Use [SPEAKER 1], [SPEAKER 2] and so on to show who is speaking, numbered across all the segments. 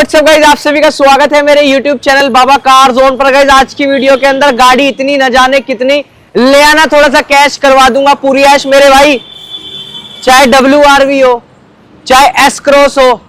[SPEAKER 1] WhatsApp guys, आप सभी का स्वागत है मेरे YouTube चैनल बाबा कार जोन पर। गाइस आज की वीडियो के अंदर गाड़ी इतनी न जाने कितनी ले आना, थोड़ा सा कैश करवा दूंगा पूरी ऐश मेरे भाई। चाहे WRV हो, चाहे एस क्रॉस हो,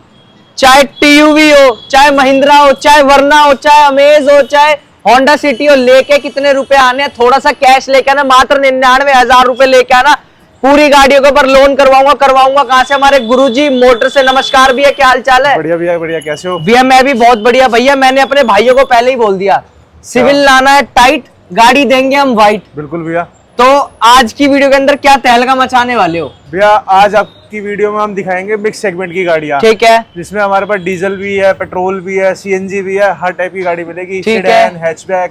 [SPEAKER 1] चाहे TUV हो, चाहे महिंद्रा हो, चाहे वर्ना हो, चाहे अमेज हो, चाहे होंडा सिटी हो, लेके कितने रुपए आने, थोड़ा सा कैश लेके आना, मात्र 99,000 रुपए लेके आना। पूरी गाड़ियों के ऊपर लोन करवाऊंगा। कहां से? हमारे गुरुजी मोटर से। नमस्कार भैया, क्या हाल चाल है?
[SPEAKER 2] बढ़िया भैया, बढ़िया। कैसे हो
[SPEAKER 1] भैया? मैं भी बहुत बढ़िया भैया। मैंने अपने भाइयों को पहले ही बोल दिया, सिविल लाना है टाइट, गाड़ी देंगे हम व्हाइट।
[SPEAKER 2] बिल्कुल भैया।
[SPEAKER 1] तो आज की वीडियो के अंदर क्या तहलका मचाने वाले हो
[SPEAKER 2] भैया? आज आपकी वीडियो में हम दिखाएंगे मिक्स सेगमेंट की गाड़ियाँ।
[SPEAKER 1] ठीक है,
[SPEAKER 2] जिसमें हमारे पास डीजल भी है, पेट्रोल भी है, CNG भी है, हर टाइप की गाड़ी मिलेगी।
[SPEAKER 1] ठीक
[SPEAKER 2] सेडान,
[SPEAKER 1] है,
[SPEAKER 2] हैचबैक,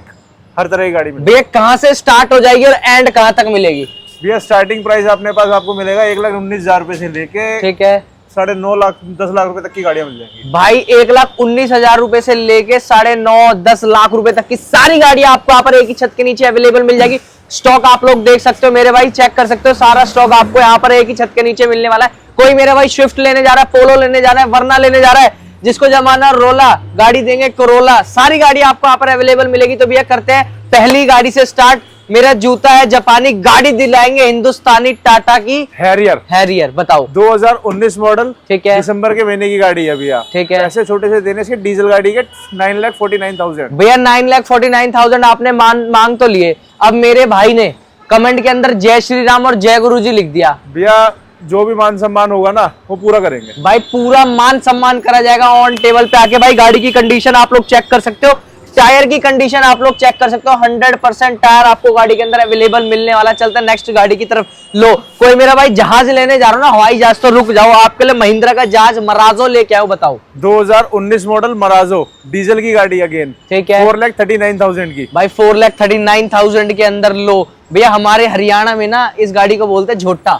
[SPEAKER 2] हर तरह की गाड़ी मिलेगी।
[SPEAKER 1] भैया कहाँ से स्टार्ट हो जाएगी और एंड कहाँ तक मिलेगी?
[SPEAKER 2] भैया स्टार्टिंग प्राइस अपने पास आपको मिलेगा 1,19,000 रुपए से लेके
[SPEAKER 1] ठीक है,
[SPEAKER 2] 9.5 लाख 10 लाख रुपए तक की गाड़ियाँ मिल जाएंगी
[SPEAKER 1] भाई। 1,19,000 रुपए से लेके 9.5-10 लाख रुपए तक की सारी गाड़ियां आपको यहाँ पर एक ही छत के नीचे अवेलेबल मिल जाएगी। स्टॉक आप लोग देख सकते हो मेरे भाई, चेक कर सकते हो। सारा स्टॉक आपको यहाँ पर एक ही छत के नीचे मिलने वाला है। कोई मेरे भाई स्विफ्ट लेने जा रहा है, पोलो लेने जा रहा है, वर्ना लेने जा रहा है, जिसको जमाना रोला गाड़ी देंगे, कोरोला, सारी गाड़ी आपको यहाँ पर अवेलेबल मिलेगी। तो भैया करते हैं पहली गाड़ी से स्टार्ट। मेरा जूता है जापानी, गाड़ी दिलाएंगे हिंदुस्तानी टाटा की हैरियर। बताओ
[SPEAKER 2] 2019 मॉडल।
[SPEAKER 1] ठीक है,
[SPEAKER 2] दिसंबर के महीने की गाड़ी है भैया।
[SPEAKER 1] ठीक है,
[SPEAKER 2] ऐसे छोटे से देने से डीजल गाड़ी के 9,49,000
[SPEAKER 1] भैया। 9,49,000 आपने मांग तो लिए। अब मेरे भाई ने कमेंट के अंदर जय श्री राम और जय गुरु जी लिख दिया।
[SPEAKER 2] भैया जो भी मान सम्मान होगा ना वो पूरा करेंगे
[SPEAKER 1] भाई, पूरा मान सम्मान करा जाएगा। ऑन टेबल पे आके भाई गाड़ी की कंडीशन आप लोग चेक कर सकते हो, टायर की कंडीशन आप लोग चेक कर सकते हो। 100% टायर आपको गाड़ी के अंदर अवेलेबल मिलने वाला। चलता है नेक्स्ट गाड़ी की तरफ। लो, कोई मेरा भाई जहाज लेने जा रहा हो ना, हवाई जहाज, तो रुक जाओ, आपके लिए महिंद्रा का जहाज मराजो लेके आओ। बताओ
[SPEAKER 2] 2019 मॉडल मराजो, डीजल की गाड़ी अगेन।
[SPEAKER 1] ठीक है,
[SPEAKER 2] 4,39,000 की
[SPEAKER 1] भाई। 4,39,000 के अंदर लो भैया। हमारे हरियाणा में ना इस गाड़ी को बोलते हैं झोटा।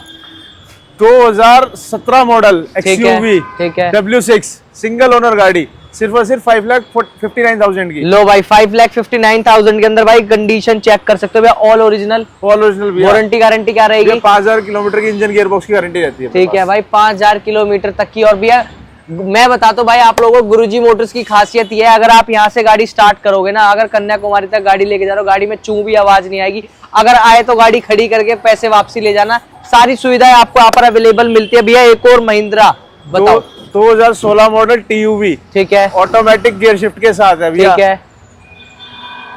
[SPEAKER 2] 2017 मॉडल XUV,
[SPEAKER 1] ठीक है,
[SPEAKER 2] W6 सिंगल ओनर गाड़ी, सिर्फ और सिर्फ 5,59,000 की।
[SPEAKER 1] लो भाई, 5,59,000 के अंदर भाई कंडीशन चेक कर सकते हो भैया। ऑल ओरिजिनल
[SPEAKER 2] भी।
[SPEAKER 1] वारंटी गारंटी क्या रहेगी?
[SPEAKER 2] 5,000 किलोमीटर की इंजन गियरबॉक्स की गारंटी रहती है।
[SPEAKER 1] ठीक है भाई, 5,000 किलोमीटर तक की। और भैया मैं बताता हूँ भाई आप लोगों को, गुरुजी मोटर्स की खासियत ये है, अगर आप यहाँ से गाड़ी स्टार्ट करोगे ना, अगर कन्याकुमारी तक गाड़ी लेके जा रहे हो, गाड़ी में चूं भी आवाज नहीं आएगी। अगर आए तो गाड़ी खड़ी करके पैसे वापसी ले जाना। सारी सुविधाएं आपको यहाँ पर अवेलेबल मिलती है भैया। एक और महिंद्रा बताओ।
[SPEAKER 2] 2016 मॉडल TUV,
[SPEAKER 1] ठीक है,
[SPEAKER 2] ऑटोमेटिक गियर शिफ्ट के साथ है भैया।
[SPEAKER 1] ठीक है,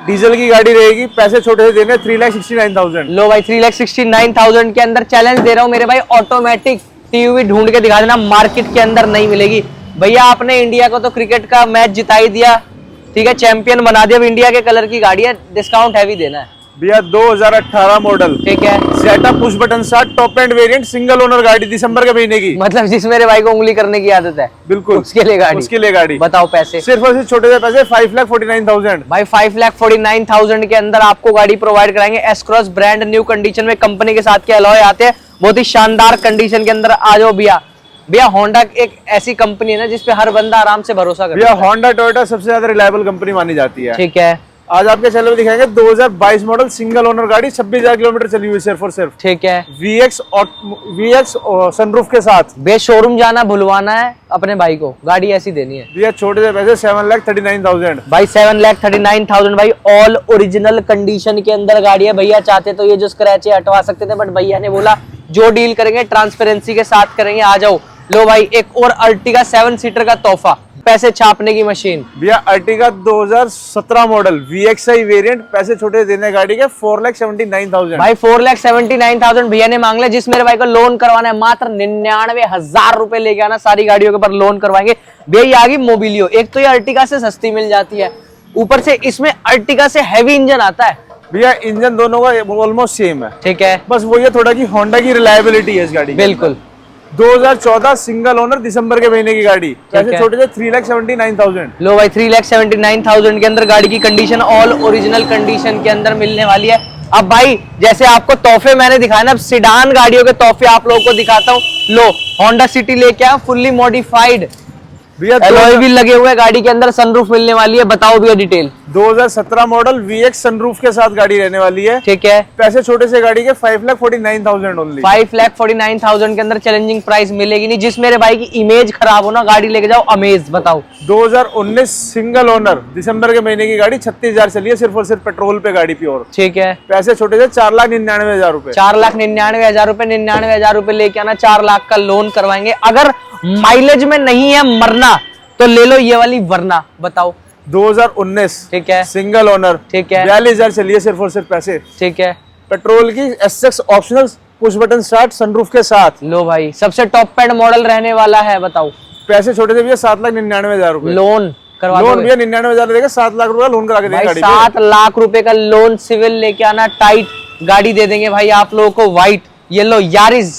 [SPEAKER 2] डीजल की गाड़ी रहेगी। पैसे छोटे से देने 3,69,000।
[SPEAKER 1] लो भाई, 3,69,000 के अंदर चैलेंज दे रहा हूँ मेरे भाई। ऑटोमेटिक TUV ढूंढ के दिखा देना, मार्केट के अंदर नहीं मिलेगी भैया। आपने इंडिया को तो क्रिकेट का मैच जिता ही दिया, ठीक है, चैंपियन बना दिया। अब इंडिया के कलर की गाड़ी है, डिस्काउंट हैवी देना है
[SPEAKER 2] भैया। 2018 मॉडल,
[SPEAKER 1] ठीक है,
[SPEAKER 2] Jetta push button start, top end variant, single owner गाड़ी, दिसंबर के महीने की।
[SPEAKER 1] मतलब जिस मेरे भाई को उंगली करने की आदत है,
[SPEAKER 2] बिल्कुल
[SPEAKER 1] उसके लिए गाड़ी। बताओ पैसे।
[SPEAKER 2] सिर्फ और सिर्फ छोटे से पैसे 5,49,000
[SPEAKER 1] भाई। 5,49,000 के अंदर आपको गाड़ी प्रोवाइड कराएंगे। S cross brand new condition में कंपनी के साथ के अलॉय आते हैं, बहुत ही शानदार कंडीशन के अंदर। आ जाओ भैया। भैया होंडा एक ऐसी कंपनी है ना जिसपे हर बंदा आराम से भरोसा करता है।
[SPEAKER 2] भैया होंडा टोयोटा सबसे ज्यादा रिलायबल कंपनी मानी जाती है।
[SPEAKER 1] ठीक है,
[SPEAKER 2] आज आपके चैनल में दिखाएंगे 2022 मॉडल सिंगल ओनर गाड़ी, 26,000 किलोमीटर चली हुई सिर्फ और सिर्फ।
[SPEAKER 1] ठीक है,
[SPEAKER 2] VX सनरूफ के साथ।
[SPEAKER 1] बे शोरूम जाना भुलवाना है अपने भाई को, गाड़ी ऐसी देनी है
[SPEAKER 2] भैया। छोटे से पैसे 7,39,000
[SPEAKER 1] भाई। 7,39,000 भाई। ऑल ओरिजिनल कंडीशन के अंदर गाड़ी है भैया। चाहते तो ये जो स्क्रैच है हटवा सकते थे, बट भैया ने बोला जो डील करेंगे ट्रांसपेरेंसी के साथ करेंगे। आ जाओ। लो भाई, एक और अर्टिगा 7 सीटर का तोहफा, पैसे छापने की मशीन
[SPEAKER 2] भैया। अर्टिगा 2017 मॉडल VXI वेरिएंट, पैसे छोटे देने गाड़ी के 4,79,000
[SPEAKER 1] भाई। 4,79,000 भैया ने मांग लिया। जिस मेरे भाई को लोन करवाना है, मात्र 99,000 रुपए लेके आना, सारी गाड़ियों के ऊपर लोन करवाएंगे भैया। ये आ गई मोबिलियो। एक तो ये अर्टिगा से सस्ती मिल जाती है, ऊपर से इसमें अर्टिगा से हैवी इंजन आता है
[SPEAKER 2] भैया। इंजन दोनों का ऑलमोस्ट सेम है,
[SPEAKER 1] ठीक है,
[SPEAKER 2] बस वो ये थोड़ा की होंडा की रिलायबिलिटी है इस गाड़ी।
[SPEAKER 1] बिल्कुल।
[SPEAKER 2] 2014 सिंगल ओनर, दिसंबर के महीने की गाड़ी, पैसे छोटे से 3,79,000।
[SPEAKER 1] लो भाई, 3,79,000 के अंदर गाड़ी की कंडीशन ऑल ओरिजिनल कंडीशन के अंदर मिलने वाली है। अब भाई जैसे आपको तोहफे मैंने दिखाया ना, अब सिडान गाड़ियों के तोहफे आप लोगों को दिखाता हूँ। लो, होंडा सिटी लेके आया, फुल्ली मॉडिफाइड
[SPEAKER 2] भैया
[SPEAKER 1] एलॉय भी लगे हुए हैं गाड़ी के अंदर, सनरूफ मिलने वाली है, बताओ भैया डिटेल।
[SPEAKER 2] 2017 मॉडल VX सनरूफ के साथ गाड़ी रहने वाली है।
[SPEAKER 1] ठीक है,
[SPEAKER 2] पैसे छोटे से गाड़ी के 5,49,000 ओनली।
[SPEAKER 1] 5,49,000 के अंदर चैलेंजिंग प्राइस मिलेगी नहीं। जिस मेरे भाई की इमेज खराब हो ना, गाड़ी लेके जाओ अमेज। बताओ
[SPEAKER 2] 2019 सिंगल ओनर दिसंबर के महीने की गाड़ी, 36,000 चली है सिर्फ और सिर्फ पेट्रोल पे गाड़ी प्योर।
[SPEAKER 1] ठीक है,
[SPEAKER 2] पैसे छोटे से 4,99,000 रुपए।
[SPEAKER 1] 4,99,000 रुपए, 99,000 रुपए लेके आना, 4 लाख का लोन करवाएंगे। अगर माइलेज में नहीं है मरना तो ले लो ये वाली वरना। बताओ
[SPEAKER 2] 2019
[SPEAKER 1] ठीक है,
[SPEAKER 2] सिंगल ओनर,
[SPEAKER 1] ठीक है,
[SPEAKER 2] 42,000 चली है सिर्फ और सिर्फ पैसे।
[SPEAKER 1] ठीक है,
[SPEAKER 2] पेट्रोल की SX optional push button start sunroof के साथ।
[SPEAKER 1] लो भाई सबसे टॉप एंड मॉडल रहने वाला है। बताओ
[SPEAKER 2] पैसे छोटे से भैया 7,99,000 रुपए।
[SPEAKER 1] लोन करवा
[SPEAKER 2] लोन
[SPEAKER 1] दो
[SPEAKER 2] भैया 99,000 देगा, 7 लाख रुपए लोन करा के देंगे
[SPEAKER 1] भाई।
[SPEAKER 2] गाड़ी पे।
[SPEAKER 1] 7 लाख रुपए का लोन, सिविल लेके आना, टाइट गाड़ी दे देंगे भाई आप लोगों को। White yellow Yaris.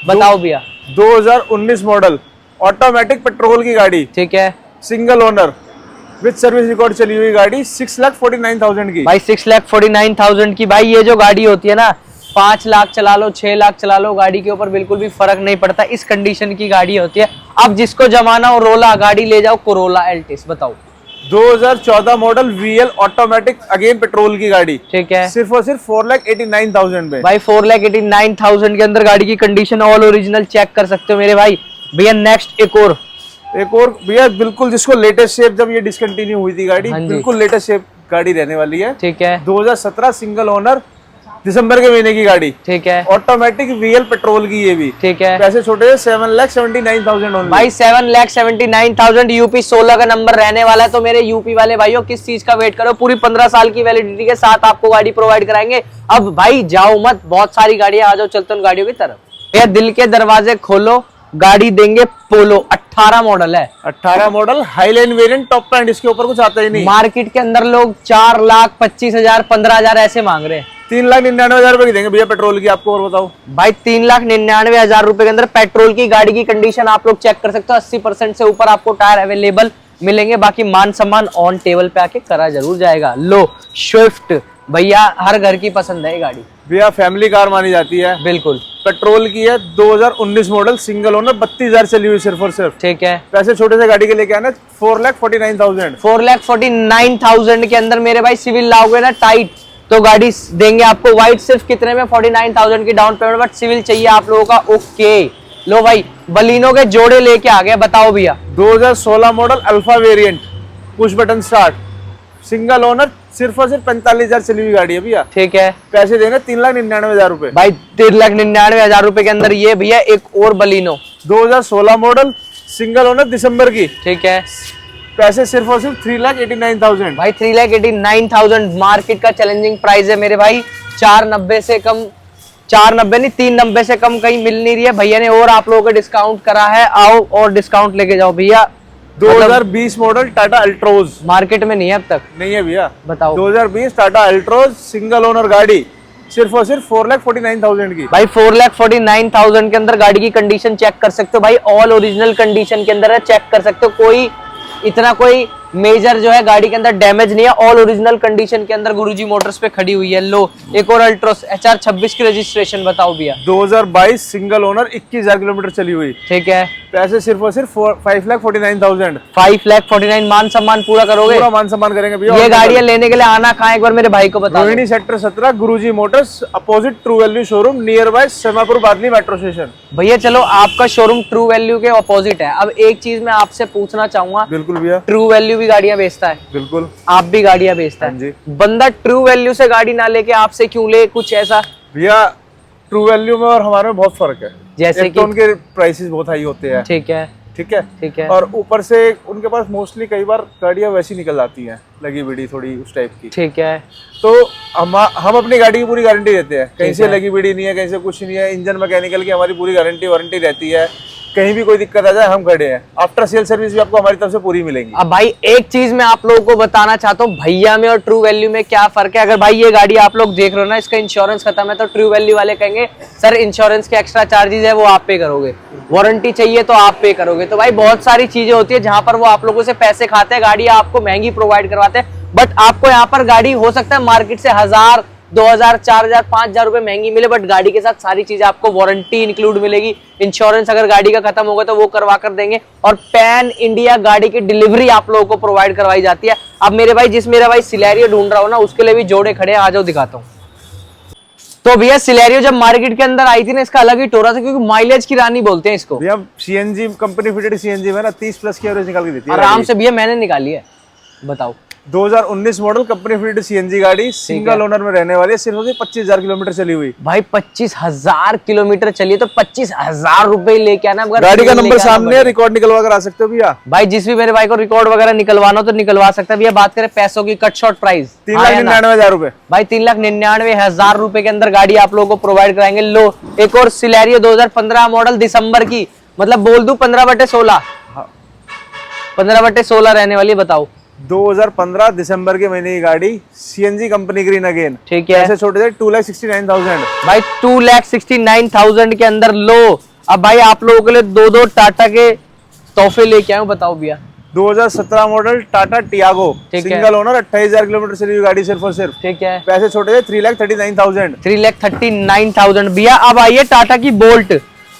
[SPEAKER 1] बताओ भैया
[SPEAKER 2] 2019 मॉडल ऑटोमेटिक पेट्रोल की गाड़ी,
[SPEAKER 1] ठीक है,
[SPEAKER 2] single owner with service record चली हुई गाड़ी, 6,49,000 की
[SPEAKER 1] भाई 6,49,000 की। भाई ये जो गाड़ी होती है ना, 5 लाख चला लो, 6 लाख चला लो, गाड़ी के ऊपर बिल्कुल भी फर्क नहीं पड़ता। इस कंडीशन की गाड़ी होती है। अब जिसको जमाना हो रोला गाड़ी ले जाओ, कोरोला एल्टिस। बताओ
[SPEAKER 2] 2014 model VL automatic again petrol की गाड़ी,
[SPEAKER 1] ठीक है,
[SPEAKER 2] सिर्फ और सिर्फ 4,89,000 में।
[SPEAKER 1] भाई 4,89,000 के अंदर गाड़ी की कंडीशन ऑल ओरिजिनल चेक कर सकते हो मेरे भाई। भैया नेक्स्ट एक और
[SPEAKER 2] भैया बिल्कुल जिसको लेटेस्ट शेप, जब ये डिसकंटिन्यू हुई थी गाड़ी,
[SPEAKER 1] हाँ जी।
[SPEAKER 2] बिल्कुल लेटेस्ट शेप गाड़ी रहने वाली है।
[SPEAKER 1] ठीक है,
[SPEAKER 2] 2017 सिंगल ओनर दिसंबर के महीने की गाड़ी,
[SPEAKER 1] ठीक है,
[SPEAKER 2] ऑटोमेटिक VL पेट्रोल की ये भी।
[SPEAKER 1] ठीक है
[SPEAKER 2] पैसे छोटे 7,79,000 ओनली।
[SPEAKER 1] भाई 7,79,000 यूपी 16 का नंबर रहने वाला है। तो मेरे यूपी वाले भाइयों किस चीज का वेट करो, पूरी 15 साल की वैलिडिटी के साथ आपको गाड़ी प्रोवाइड कराएंगे। अब भाई जाओ मत, बहुत सारी गाड़ियां, आ जाओ चलते उन गाड़ियों की तरफ। भैया दिल के दरवाजे खोलो, गाड़ी देंगे पोलो, 18 मॉडल है।
[SPEAKER 2] 18 model highline variant top and, इसके ऊपर कुछ आता ही नहीं।
[SPEAKER 1] मार्केट के अंदर लोग 4,25,000 15,000 ऐसे मांग रहे हैं।
[SPEAKER 2] 3,99,000 रुपए की देंगे भैया पेट्रोल की आपको। और बताओ
[SPEAKER 1] भाई 3,99,000 रुपए के अंदर पेट्रोल की गाड़ी की कंडीशन आप लोग चेक कर सकते हो। 80% से ऊपर आपको टायर अवेलेबल मिलेंगे। बाकी मान सम्मान ऑन टेबल पे आके करा जरूर जाएगा। लो स्विफ्ट भैया, हर घर की पसंद है ये गाड़ी,
[SPEAKER 2] भैया फैमिली कार मानी जाती है,
[SPEAKER 1] बिल्कुल
[SPEAKER 2] पेट्रोल की है, 2019 मॉडल सिंगल ओनर, 32,000 चली हुई सिर्फ और सिर्फ।
[SPEAKER 1] ठीक है,
[SPEAKER 2] पैसे छोटे से गाड़ी के लेके आना, 4,49,000।
[SPEAKER 1] 4,49,000 के अंदर मेरे भाई सिविल लाओगे ना टाइट, तो गाड़ी देंगे आपको। व्हाइट सिर्फ कितने में, 49,000 की डाउन पेमेंट, बट सिविल चाहिए आप लोगों का। ओके लो भाई बलिनो के जोड़े लेके आ गए। बताओ भैया
[SPEAKER 2] 2016 model alpha variant, push button start, single owner, सिर्फ और सिर्फ 45,000 चली हुई गाड़ी है भैया।
[SPEAKER 1] ठीक है,
[SPEAKER 2] पैसे देंगे 3,99,000 रुपए।
[SPEAKER 1] भाई 3,99,000 रुपए के अंदर ये भैया एक और बलिनो,
[SPEAKER 2] 2016 मॉडल सिंगल ओनर दिसंबर की,
[SPEAKER 1] ठीक है,
[SPEAKER 2] पैसे सिर्फ और सिर्फ 3,89,000।
[SPEAKER 1] भाई 3,89,000 मार्केट का चैलेंजिंग प्राइस है मेरे भाई। 490 से कम, 490 नहीं 390 से कम कहीं मिल नहीं रही है। भैया ने और आप लोगों को डिस्काउंट करा है, आओ और डिस्काउंट लेके जाओ भैया।
[SPEAKER 2] 2020 मॉडल टाटा अल्ट्रोज,
[SPEAKER 1] मार्केट में नहीं है अब तक।
[SPEAKER 2] नहीं है भैया।
[SPEAKER 1] बताओ
[SPEAKER 2] 2020 टाटा अल्ट्रोज सिंगल ओनर गाड़ी, सिर्फ और सिर्फ 4,49,000 की।
[SPEAKER 1] भाई 4,49,000 के अंदर गाड़ी की कंडीशन चेक कर सकते हो भाई। ऑल ओरिजिनल कंडीशन के अंदर है, चेक कर सकते हो। कोई इतना कोई मेजर जो है गाड़ी के अंदर डैमेज नहीं है। ऑल ओरिजिनल कंडीशन के अंदर गुरुजी मोटर्स पे खड़ी हुई है। लो एक और अल्ट्रोस HR 26 की रजिस्ट्रेशन। बताओ भैया
[SPEAKER 2] 2022 सिंगल ओनर, 21,000 किलोमीटर चली हुई।
[SPEAKER 1] ठीक है,
[SPEAKER 2] पैसे सिर्फ और सिर्फ 5,49,000।
[SPEAKER 1] 5,49,000 मान सम्मान पूरा करोगे।
[SPEAKER 2] पूरा मान सम्मान करेंगे भैया।
[SPEAKER 1] ये गाड़ियां लेने के लिए आना कहाँ, एक बार मेरे भाई को बता दो।
[SPEAKER 2] Rohini sector 17 Guruji Motors, opposite true value showroom, near by Semapur Badli metro station.
[SPEAKER 1] भैया चलो आपका शोरूम ट्रू वैल्यू के अपोजिट है। अब एक चीज मैं आपसे पूछना चाहूंगा,
[SPEAKER 2] बिल्कुल भैया,
[SPEAKER 1] ट्रू वैल्यू भी गाड़ियां बेचता है,
[SPEAKER 2] बिल्कुल
[SPEAKER 1] आप भी गाड़ियां बेचता
[SPEAKER 2] हाँ जी।
[SPEAKER 1] है। बंदा ट्रू वैल्यू से गाड़ी ना लेके आपसे क्यों ले, कुछ ऐसा?
[SPEAKER 2] भैया ट्रू वैल्यू में और हमारे में बहुत फर्क है।
[SPEAKER 1] जैसे
[SPEAKER 2] एक तो उनके प्राइसेस बहुत हाई होते हैं,
[SPEAKER 1] ठीक है,
[SPEAKER 2] ठीक है,
[SPEAKER 1] ठीक है,
[SPEAKER 2] और ऊपर से उनके पास मोस्टली कई बार गाड़ियां वैसी निकल आती हैं, लगी बिड़ी थोड़ी उस टाइप की।
[SPEAKER 1] ठीक है,
[SPEAKER 2] तो हम अपनी गाड़ी की पूरी गारंटी देते हैं, कहीं से लगी बिड़ी नहीं है, कहीं से कुछ नहीं है। इंजन मैकेनिकल की हमारी पूरी गारंटी वारंटी रहती है। कहीं भी कोई दिक्कत आ जाए हम खड़े हैं। आफ्टर सेल सर्विस भी आपको हमारी तरफ से पूरी मिलेगी।
[SPEAKER 1] अब भाई एक चीज मैं आप लोगों को बताना चाहता हूँ, भैया में और ट्रू वैल्यू में क्या फर्क है। अगर भाई ये गाड़ी आप लोग देख रहे हो ना, इसका इंश्योरेंस खत्म है, तो ट्रू वैल्यू वाले कहेंगे सर इंश्योरेंस के एक्स्ट्रा चार्जेस है वो आप पे करोगे, वारंटी चाहिए तो आप पे करोगे। तो भाई बहुत सारी चीजें होती है जहां पर वो आप लोगों से पैसे खाते हैं, गाड़ी आपको महंगी प्रोवाइड करवाते हैं। बट आपको यहाँ पर गाड़ी हो सकता है मार्केट से 1,000 2000, 4000, 5000 रुपए महंगी मिले, बट गाड़ी के साथ सारी चीजें आपको वारंटी इंक्लूड मिलेगी। इंश्योरेंस अगर गाड़ी का खत्म होगा तो वो करवा कर देंगे, और पैन इंडिया गाड़ी की डिलीवरी आप लोगों को प्रोवाइड करवाई जाती है। अब मेरे भाई मेरा भाई सिलेरियो ढूंढ रहा हो ना, उसके लिए भी जोड़े खड़े हैं, आ जाओ दिखाता हूँ। तो भैया सिलेरियो जब मार्केट के अंदर आई थी ना, इसका अलग ही टोरा था, क्योंकि माइलेज की रानी बोलते हैं इसको।
[SPEAKER 2] भैया सीएनजी कंपनी फिटेड सीएनजी में ना 30 प्लस की एवरेज निकाल के देती है
[SPEAKER 1] आराम से भैया, मैंने निकाली है। बताओ
[SPEAKER 2] 2019 मॉडल कंपनी फिटेड सीएनजी गाड़ी, सिंगल ओनर में रहने वाली है, सिर्फ 25,000 किलोमीटर चली हुई।
[SPEAKER 1] भाई 25,000 किलोमीटर चलिए तो 25,000 रुपए लेके आना।
[SPEAKER 2] गाड़ी का नंबर सामने है, रिकॉर्ड निकलवा कर आ सकते हो भैया।
[SPEAKER 1] भाई जिस भी मेरे भाई को रिकॉर्ड वगैरह निकलवाना हो तो निकलवा सकता है भैया। बात करें पैसों की, कट शॉर्ट प्राइस
[SPEAKER 2] 3,99,000 रुपए।
[SPEAKER 1] भाई 3,99,000 रुपए के अंदर गाड़ी आप लोगों को प्रोवाइड कराएंगे। लो एक और सिलेरियो 2015 मॉडल दिसंबर की, मतलब बोल दूं 15/16, 15/16 रहने वाली। बताओ
[SPEAKER 2] 2015 दिसंबर के महीने की गाड़ी, सीएनजी कंपनी ग्रीन अगेन।
[SPEAKER 1] ठीक है,
[SPEAKER 2] ऐसे छोटे थे 2,69,000।
[SPEAKER 1] भाई 2,69,000 के अंदर लो। अब भाई आप लोगों के लिए दो टाटा के तोहफे लेके आऊं, बताओ भैया।
[SPEAKER 2] 2017 model Tata Tiago, single owner, 28,000 kilometre चली हुई गाड़ी सिर्फ और सिर्फ।
[SPEAKER 1] ठीक है,
[SPEAKER 2] पैसे छोटे थे 3,39,000।
[SPEAKER 1] 3,39,000 भैया। अब आइए टाटा की बोल्ट,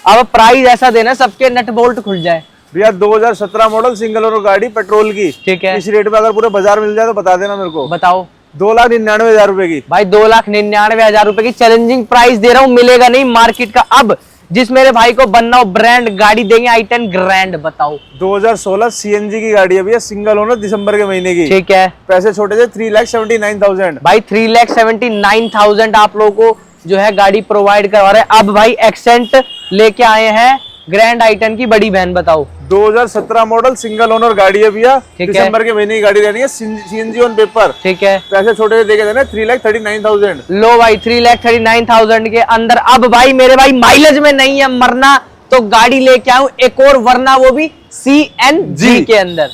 [SPEAKER 1] अब प्राइस ऐसा देना सबके नट बोल्ट खुल जाए।
[SPEAKER 2] भैया 2017 मॉडल सिंगल ओनर गाड़ी, पेट्रोल की।
[SPEAKER 1] ठीक है,
[SPEAKER 2] इस रेट में अगर पूरे बाजार मिल जाए तो बता देना मेरे को।
[SPEAKER 1] बताओ
[SPEAKER 2] 2,99,000 रुपए की।
[SPEAKER 1] भाई 2,99,000 रुपए की चैलेंजिंग प्राइस दे रहा हूँ, मिलेगा नहीं मार्केट का। अब जिस मेरे भाई को बनना हो ब्रांड गाड़ी देंगे, i10 ग्रैंड। बताओ
[SPEAKER 2] 2016 सीएनजी की गाड़ी है भैया, सिंगल ओनर, दिसंबर के महीने की।
[SPEAKER 1] ठीक है,
[SPEAKER 2] पैसे छोटे थे 3,79,000।
[SPEAKER 1] भाई 3,79,000 आप लोगों को जो है गाड़ी प्रोवाइड करवा रहे हैं। अब भाई एक्सेंट लेके आए हैं ग्रैंड i10 की बड़ी बहन। बताओ
[SPEAKER 2] 2017 मॉडल सिंगल ओनर गाड़ी है भैया, दिसंबर के महीने की गाड़ी रहनी है, सीएनजी ऑन पेपर।
[SPEAKER 1] ठीक है,
[SPEAKER 2] पैसे छोटे से देखे थे ना 3,39,000।
[SPEAKER 1] लो भाई 3,39,000 के अंदर। अब भाई मेरे भाई माइलेज में नहीं है मरना, तो गाड़ी लेके आऊं एक और, वरना वो भी सीएनजी के अंदर,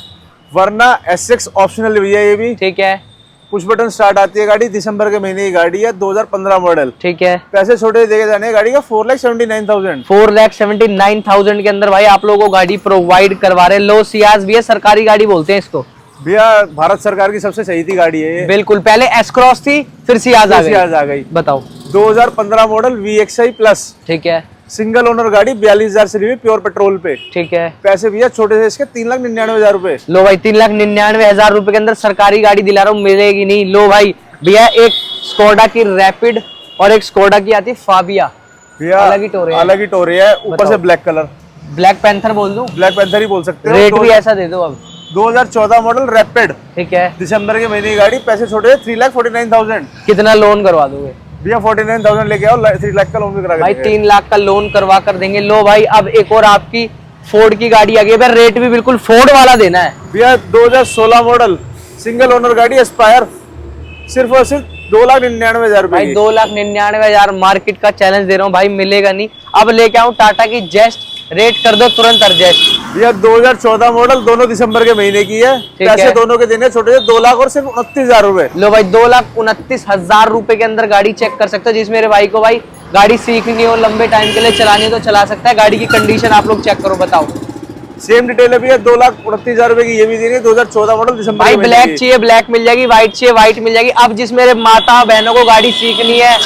[SPEAKER 2] वरना एसएक्स ऑप्शनल भैया ये भी।
[SPEAKER 1] ठीक है,
[SPEAKER 2] पुश बटन स्टार्ट आती है गाड़ी, दिसंबर के महीने की गाड़ी है, 2015 मॉडल।
[SPEAKER 1] ठीक है,
[SPEAKER 2] पैसे छोटे देखे जाने गाड़ी का 4,79,000।
[SPEAKER 1] 4,79,000 के अंदर भाई आप लोगों को गाड़ी प्रोवाइड करवा रहे। लो सियाज भी है, सरकारी गाड़ी बोलते हैं इसको
[SPEAKER 2] भैया, भारत सरकार की सबसे सही थी गाड़ी है ये।
[SPEAKER 1] बिल्कुल, पहले एस क्रॉस थी, फिर सियाज आ गई। बताओ
[SPEAKER 2] 2015 मॉडल VXI प्लस।
[SPEAKER 1] ठीक है,
[SPEAKER 2] सिंगल ओनर गाड़ी, 42,000 चली हुई, प्योर पेट्रोल पे।
[SPEAKER 1] ठीक है,
[SPEAKER 2] पैसे भैया छोटे से इसके 3,99,000 रुपए।
[SPEAKER 1] लो भाई 3,99,000 रुपए के अंदर सरकारी गाड़ी दिला रहा हूँ, मिलेगी नहीं। लो भाई भैया, एक स्कोडा की रैपिड और एक स्कोडा की आती है फाबिया,
[SPEAKER 2] भैया
[SPEAKER 1] अलग ही टोरे
[SPEAKER 2] है, ऊपर से ब्लैक कलर।
[SPEAKER 1] ब्लैक पैंथर बोल दूं,
[SPEAKER 2] ब्लैक पैंथर ही बोल सकते हो।
[SPEAKER 1] रेट भी ऐसा दे दो अब।
[SPEAKER 2] 2014 मॉडल रैपिड,
[SPEAKER 1] ठीक है,
[SPEAKER 2] दिसंबर के महीने की गाड़ी, पैसे छोटे 3,49,000।
[SPEAKER 1] कितना लोन करवा दोगे
[SPEAKER 2] भैया 49,000 लेके आओ, 3 लाख का लोन भी करा के
[SPEAKER 1] भाई?
[SPEAKER 2] देंगे।
[SPEAKER 1] 3 लाख का लोन करवा कर देंगे। लो भाई अब एक और आपकी फोर्ड की गाड़ी आ गई है, रेट भी बिल्कुल फोर्ड वाला देना है
[SPEAKER 2] भैया। 2016 मॉडल सिंगल ओनर गाड़ी, एस्पायर, सिर्फ और सिर्फ 2,99,000 रुपए।
[SPEAKER 1] भाई 2,99,000 मार्केट का चैलेंज दे रहा हूँ भाई, मिलेगा नहीं। अब लेके आऊँ टाटा की जेस्ट, रेट कर दो तुरंत एडजस्ट।
[SPEAKER 2] भैया 2014 मॉडल, दोनों दिसंबर के महीने की है। पैसे दोनों के देने छोटे से 2 लाख और सिर्फ 29,000 रुपए।
[SPEAKER 1] लो भाई 2,29,000 रुपए के अंदर गाड़ी चेक कर सकते हो। जिस मेरे भाई को भाई गाड़ी सीखनी हो, लंबे टाइम के लिए चलानी हो तो चला सकता है। गाड़ी की कंडीशन आप लोग चेक करो, बताओ।
[SPEAKER 2] सेम डिटेल है भैया, 2,29,000 रुपए की ये भी देनी है। 2014 मॉडल दिसंबर
[SPEAKER 1] भाई ब्लैक चाहिए ब्लैक मिल जाएगी, व्हाइट चाहिए व्हाइट मिल जाएगी। अब जिस मेरे माता बहनों को गाड़ी सीखनी है,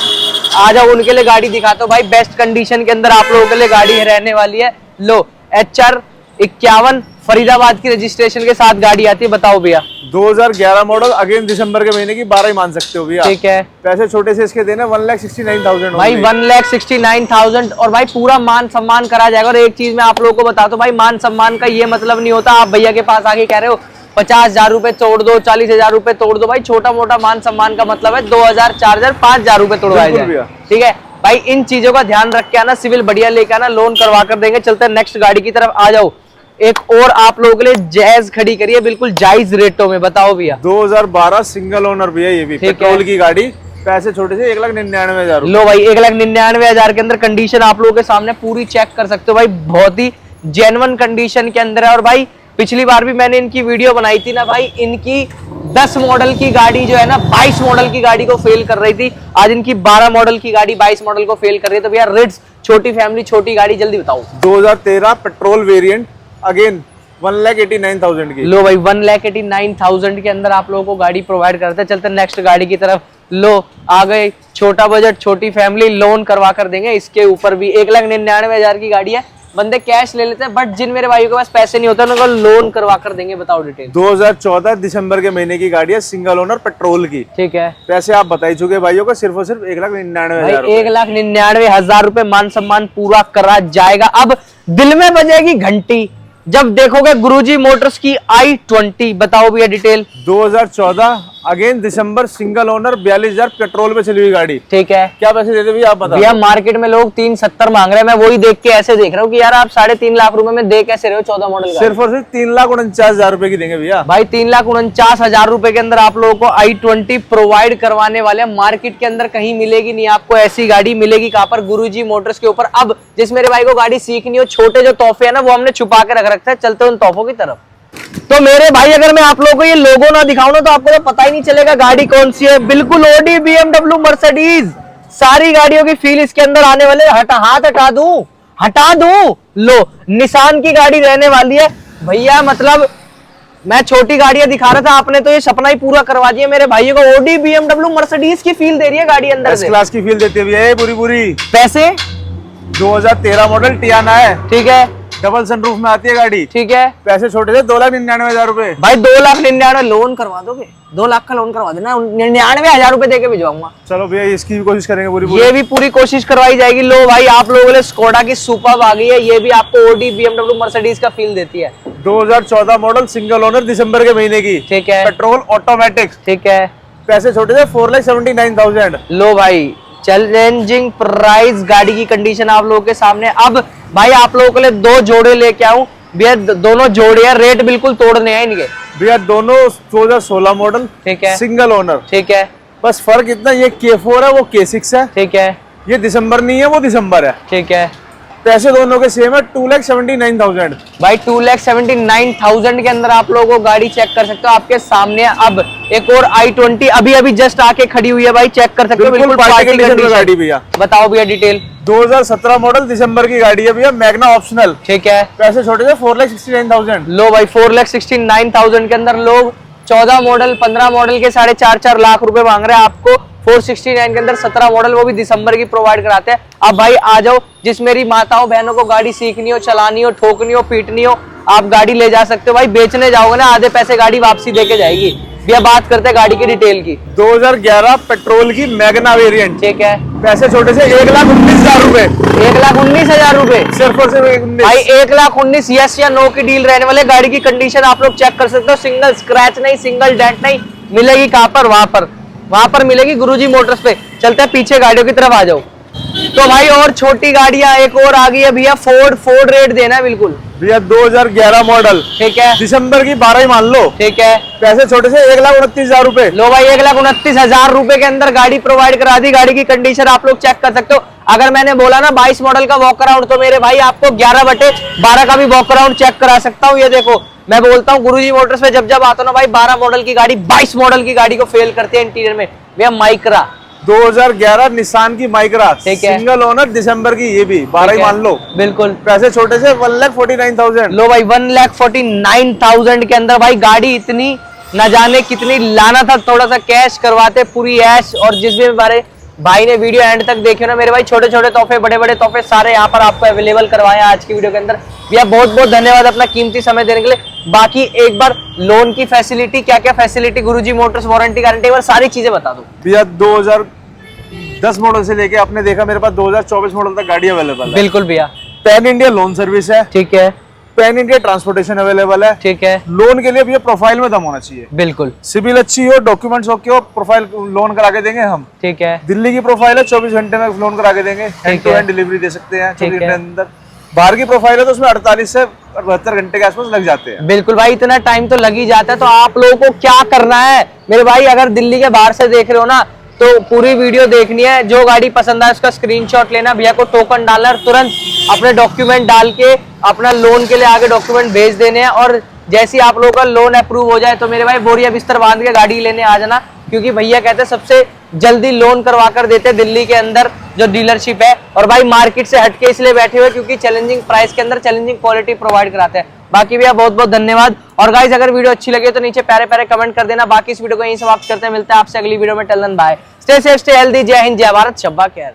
[SPEAKER 1] आ जाओ, उनके लिए गाड़ी दिखाता हूँ भाई। बेस्ट कंडीशन के अंदर आप लोगों के लिए गाड़ी रहने वाली है। लो HR 51 फरीदाबाद की रजिस्ट्रेशन के साथ गाड़ी आती है। बताओ भैया
[SPEAKER 2] 2011 मॉडल, अगेन दिसंबर के महीने की, 12 ही मान सकते हो भैया।
[SPEAKER 1] ठीक है,
[SPEAKER 2] पैसे छोटे से इसके देने 1,69,000
[SPEAKER 1] भाई 1,69,000 और भाई पूरा मान सम्मान करा जाएगा। और एक चीज मैं आप लोगों को बता दूं भाई, मान सम्मान का ये मतलब नहीं होता आप भैया के पास आके कह रहे हो 50,000 रुपए तोड़ दो, 40,000 रुपए तोड़ दो। भाई छोटा मोटा मान सम्मान का मतलब है 2,000, 4,000, 5,000 रुपए तोड़वाए जाए। ठीक है भाई, इन चीजों का ध्यान रख के आना, सिविल बढ़िया लेके आना, लोन करवा कर देंगे। चलते हैं नेक्स्ट गाड़ी की तरफ, आ जाओ। एक और आप लोगों के लिए जैज खड़ी करिए बिल्कुल जायज रेटों में। बताओ भैया
[SPEAKER 2] 2012 सिंगल ओनर भैया, ये भी पेट्रोल की गाड़ी, पैसे छोटे से 1,99,000।
[SPEAKER 1] लो भाई 1,99,000 के अंदर कंडीशन आप लोगों के सामने पूरी चेक कर सकते हो भाई, बहुत ही जेन्युइन कंडीशन के अंदर है। और भाई पिछली बार भी मैंने इनकी वीडियो बनाई थी ना भाई, इनकी 10 मॉडल की गाड़ी जो है ना 22 मॉडल की गाड़ी को फेल कर रही थी। आज इनकी 12 मॉडल की गाड़ी 22 मॉडल को फेल कर रही है। तो भैया रिड्स, छोटी फैमिली छोटी गाड़ी, जल्दी बताओ।
[SPEAKER 2] 2013 पेट्रोल वेरिएंट, अगेन 1,89,000 की।
[SPEAKER 1] लो भाई 1,89,000 के अंदर आप लोगों को गाड़ी प्रोवाइड करते हैं। चलते नेक्स्ट गाड़ी की तरफ। लो आ गए, छोटा बजट छोटी फैमिली, लोन करवा कर देंगे। इसके ऊपर भी 1,99,000 की गाड़ी है। बंदे कैश ले लेते हैं, बट जिन मेरे भाइयों के पास पैसे नहीं होते उनको लोन करवा कर देंगे। बताओ डिटेल।
[SPEAKER 2] 2014 दिसंबर के महीने की गाड़ी है, सिंगल ओनर पेट्रोल की।
[SPEAKER 1] ठीक है,
[SPEAKER 2] पैसे आप बता ही चुके भाइयों को, सिर्फ और सिर्फ 1,99,000।
[SPEAKER 1] भाई 1,99,000 रुपए मान सम्मान पूरा करा जाएगा। अब दिल में बजेगी घंटी जब देखोगे गुरुजी मोटर्स की i20। बताओ भैया डिटेल।
[SPEAKER 2] 2014 अगेन दिसंबर, सिंगल ओनर, 42,000 पेट्रोल पे चली हुई गाड़ी।
[SPEAKER 1] ठीक है,
[SPEAKER 2] क्या पैसे देते भैया आप बताओ।
[SPEAKER 1] भैया मार्केट में लोग 370 मांग रहे हैं, मैं वही देख के ऐसे देख रहा हूँ कि यार आप 3.5 लाख रुपए में दे कैसे रहे हो 14 मॉडल का।
[SPEAKER 2] सिर्फ और सिर्फ 3,49,000 रुपए की देंगे भैया।
[SPEAKER 1] भाई 3,49,000 रुपए के अंदर आप लोगों को i20 प्रोवाइड करवाने वाले हैं। मार्केट के अंदर कहीं मिलेगी नहीं आपको ऐसी गाड़ी। मिलेगी कहां पर? गुरुजी मोटर्स के ऊपर। अब जिस मेरे भाई को गाड़ी सीखनी हो, छोटे जो तोहफे है ना वो हमने छुपा के रख रखते हैं। चलते उन तोहफों की तरफ। तो मेरे भाई अगर मैं आप लोगों को ये लोगो ना दिखाऊं ना तो आपको तो पता ही नहीं चलेगा गाड़ी कौन सी है। बिल्कुल ओडी, BMW, मर्सिडीज, सारी गाड़ियों की फील इसके अंदर आने वाले। हाथ हटा दूं। लो निसान की गाड़ी रहने वाली है भैया। मतलब मैं छोटी गाड़ियां दिखा रहा था, आपने तो ये सपना ही पूरा करवा दिया मेरे भाइयों को। ओडी, BMW, मर्सिडीज की फील दे रही है गाड़ी अंदर से।
[SPEAKER 2] क्लास की फील देती है भैया पूरी।
[SPEAKER 1] पैसे
[SPEAKER 2] 2013 मॉडल टियाना है।
[SPEAKER 1] ठीक है,
[SPEAKER 2] डबल सनरूफ में आती है गाड़ी।
[SPEAKER 1] ठीक है,
[SPEAKER 2] पैसे छोटे थे 2,99,000 रुपए।
[SPEAKER 1] भाई 2,99,000 लोन करवा दोगे? 2 लाख का लोन करवा देना, 99,000 रुपए देके भिजवाऊंगा।
[SPEAKER 2] चलो भैया इसकी भी कोशिश करेंगे पूरी।
[SPEAKER 1] ये भी पूरी कोशिश करवाई जाएगी। लो भाई आप लोगों ने स्कोडा की सुपर्ब आ गई है, ये भी आपको ओडी, BMW, मर्सिडीज का फील देती है।
[SPEAKER 2] 2014 मॉडल, सिंगल ओनर, दिसंबर के महीने की।
[SPEAKER 1] ठीक है,
[SPEAKER 2] पेट्रोल ऑटोमेटिक।
[SPEAKER 1] ठीक है,
[SPEAKER 2] पैसे छोटे थे 4,79,000।
[SPEAKER 1] लो भाई चैलेंजिंग प्राइस, गाड़ी की कंडीशन आप लोगों के सामने। अब भाई आप लोगों के लिए 2 जोड़े लेके आऊं भैया। दोनों जोड़े हैं, रेट बिल्कुल तोड़ने हैं इनके
[SPEAKER 2] भैया। दोनों 2016 मॉडल,
[SPEAKER 1] ठीक है,
[SPEAKER 2] सिंगल ओनर।
[SPEAKER 1] ठीक है,
[SPEAKER 2] बस फर्क इतना, ये K4 है, वो K6 है।
[SPEAKER 1] ठीक है,
[SPEAKER 2] ये दिसंबर नहीं है, वो दिसंबर है।
[SPEAKER 1] ठीक है।
[SPEAKER 2] पैसे दोनों के सेम है, 2,79,000।
[SPEAKER 1] भाई 2,79,000 के अंदर आप लोगों को गाड़ी चेक कर सकते हो आपके सामने। अब एक और i20 अभी जस्ट आके खड़ी हुई है भाई, चेक कर सकते हो। बिल्कुल पार्टी कंडीशन में
[SPEAKER 2] गाड़ी भैया।
[SPEAKER 1] बताओ भैया डिटेल।
[SPEAKER 2] 2017 मॉडल, दिसंबर की गाड़ी है भैया, मैग्ना ऑप्शनल।
[SPEAKER 1] ठीक है,
[SPEAKER 2] पैसे छोटे थे 4,69,000।
[SPEAKER 1] लो भाई 4,69,000 के अंदर लोग 14 मॉडल 15 मॉडल के 4.5 लाख रुपए मांग रहे हैं आपको। 469 के अंदर 17 मॉडल, वो भी दिसंबर की प्रोवाइड कराते हैं। अब भाई आ जाओ, जिस मेरी माताओं बहनों को गाड़ी सीखनी हो, चलानी हो, ठोकनी हो, पीटनी हो, आप गाड़ी ले जा सकते हो। भाई बेचने जाओगे ना आधे पैसे गाड़ी वापसी देके जाएगी। भैया बात करते हैं गाड़ी की डिटेल की।
[SPEAKER 2] 2011 पेट्रोल की मैग्ना वेरिएंट।
[SPEAKER 1] ठीक है,
[SPEAKER 2] पैसे छोटे से 1,19,000 रुपए।
[SPEAKER 1] 1,19,000 रुपए।
[SPEAKER 2] सिर्फ और सिर्फ 1,19,000।
[SPEAKER 1] भाई 1,19,000 यस या नो की डील रहने वाले। गाड़ी की कंडीशन आप लोग चेक कर सकते हो। सिंगल स्क्रैच नहीं, सिंगल डेंट नहीं। मिलेगी कहां पर? वहां पर मिलेगी गुरुजी मोटर्स पे। चलते हैं पीछे गाड़ियों की तरफ आ जाओ। तो भाई और छोटी गाड़ियां एक और आ गई है भैया। फोर्ड रेट देना है बिल्कुल
[SPEAKER 2] भैया। 2011 मॉडल,
[SPEAKER 1] ठीक है,
[SPEAKER 2] दिसंबर की 12 ही मान लो।
[SPEAKER 1] ठीक है।
[SPEAKER 2] पैसे छोटे से 1,29,000 रुपए।
[SPEAKER 1] लो भाई 1,29,000 रुपए के अंदर गाड़ी प्रोवाइड करा दी। गाड़ी की कंडीशन आप लोग चेक कर सकते हो। अगर मैंने बोला ना 22 मॉडल का वॉक अराउंड, तो मेरे भाई आपको 11/12 का भी वॉक अराउंड चेक करा सकता हूँ। ये देखो, मैं बोलता हूँ गुरुजी मोटर्स पे जब आता हूँ ना भाई, 12 मॉडल की गाड़ी 22 मॉडल की गाड़ी को फेल करती है इंटीरियर में भैया। माइक्रा
[SPEAKER 2] 2011 निसान की माइक्रा,
[SPEAKER 1] ठीक है,
[SPEAKER 2] सिंगल ओनर, दिसंबर की, ये भी 12 ही मान लो।
[SPEAKER 1] बिल्कुल।
[SPEAKER 2] पैसे छोटे से 1,49,000।
[SPEAKER 1] लो भाई 1,49,000 के अंदर भाई गाड़ी इतनी न जाने कितनी लाना था। थोड़ा सा कैश करवाते, पूरी ऐश। और जिस भी हमारे भाई ने वीडियो एंड तक देखियो ना मेरे भाई, छोटे छोटे तोहफे, बड़े बड़े तोहफे सारे यहाँ पर आपको अवेलेबल करवाए आज की वीडियो के अंदर। भैया बहुत बहुत धन्यवाद अपना कीमती समय देने के लिए। बाकी एक बार लोन की फैसिलिटी, क्या क्या फैसिलिटी गुरुजी मोटर्स, वारंटी गारंटी, एक बार सारी चीजें बता दो
[SPEAKER 2] भैया। 2010 मॉडल से लेके आपने देखा मेरे पास 2024 मॉडल तक गाड़ी अवेलेबल है।
[SPEAKER 1] बिल्कुल भैया।
[SPEAKER 2] पैन इंडिया लोन सर्विस है।
[SPEAKER 1] ठीक है,
[SPEAKER 2] पैन इंडिया ट्रांसपोर्टेशन अवेलेबल है।
[SPEAKER 1] ठीक है।
[SPEAKER 2] लोन के लिए भैया प्रोफाइल में दम होना चाहिए।
[SPEAKER 1] बिल्कुल।
[SPEAKER 2] सिविल अच्छी हो, डॉक्यूमेंट्स ओके हो, प्रोफाइल लोन करा के देंगे हम।
[SPEAKER 1] ठीक है।
[SPEAKER 2] दिल्ली की प्रोफाइल है, 24 घंटे में लोन करा के देंगे। हैंड टू हैंड डिलीवरी दे सकते हैं 24 घंटे के अंदर। बाहर की प्रोफाइल है तो उसमें 48 से 72 घंटे के आसपास लग जाते हैं।
[SPEAKER 1] बिल्कुल भाई, इतना टाइम तो लग ही जाता है। तो आप लोगों को क्या करना है मेरे भाई, अगर दिल्ली के बाहर से देख रहे हो ना तो पूरी वीडियो देखनी है। जो गाड़ी पसंद आए उसका स्क्रीनशॉट लेना, भैया को टोकन डालना, तुरंत अपने डॉक्यूमेंट डाल के अपना लोन के लिए आगे डॉक्यूमेंट भेज देने हैं। और जैसे आप लोगों का लोन अप्रूव हो जाए तो मेरे भाई बोरिया बिस्तर बांध के गाड़ी लेने आ जाना, क्योंकि भैया कहते हैं सबसे जल्दी लोन करवा कर देते दिल्ली के अंदर जो डीलरशिप है। और भाई मार्केट से हटके इसलिए बैठे हुए क्योंकि चैलेंजिंग प्राइस के अंदर चैलेंजिंग क्वालिटी प्रोवाइड कराते हैं। बाकी भैया बहुत बहुत धन्यवाद। और गाइस अगर वीडियो अच्छी लगे तो नीचे प्यारे प्यारे कमेंट कर देना। बाकी इस वीडियो को यहीं समाप्त करते हैं, मिलते हैं आपसे अगली वीडियो में। Till then bye, stay safe, stay healthy, Jai Hind, जय भारत, शब्बा खैर।